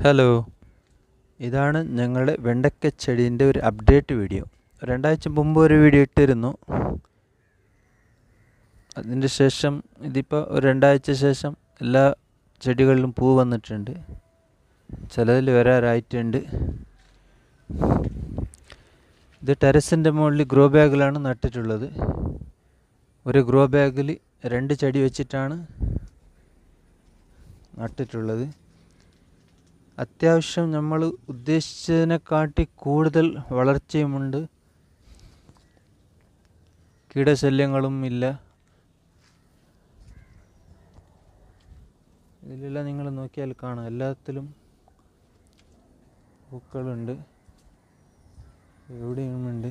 Hello, ഇതാണ് ഞങ്ങളുടെ വെണ്ടയ്ക്ക ചെടീൻ്റെ ഒരു അപ്ഡേറ്റ് വീഡിയോ. 2 ആഴ്ച മുമ്പ് ഒരു വീഡിയോ ഇട്ടിരുന്നു. അതിൻ്റെ ശേഷം ഇതിപ്പോൾ ഒരു 2 ആഴ്ച ശേഷം എല്ലാ ചെടികളിലും പൂ വന്നിട്ടുണ്ട്. ചിലതിൽ വരാറായിട്ടുണ്ട്. ഇത് ടെറസിൻ്റെ മുകളിൽ ഗ്രോ ബാഗിലാണ് നട്ടിട്ടുള്ളത്. ഒരു ഗ്രോ ബാഗിൽ 2 ചെടി വെച്ചിട്ടാണ് നട്ടിട്ടുള്ളത്. അത്യാവശ്യം നമ്മൾ ഉദ്ദേശിച്ചതിനെക്കാട്ടി കൂടുതൽ വളർച്ചയുമുണ്ട്. കീടശല്യങ്ങളും ഇല്ല. ഇതിലെല്ലാം നിങ്ങൾ നോക്കിയാൽ കാണാം, എല്ലാത്തിലും പൂക്കളുണ്ട്, എവിടെയുമുണ്ട്.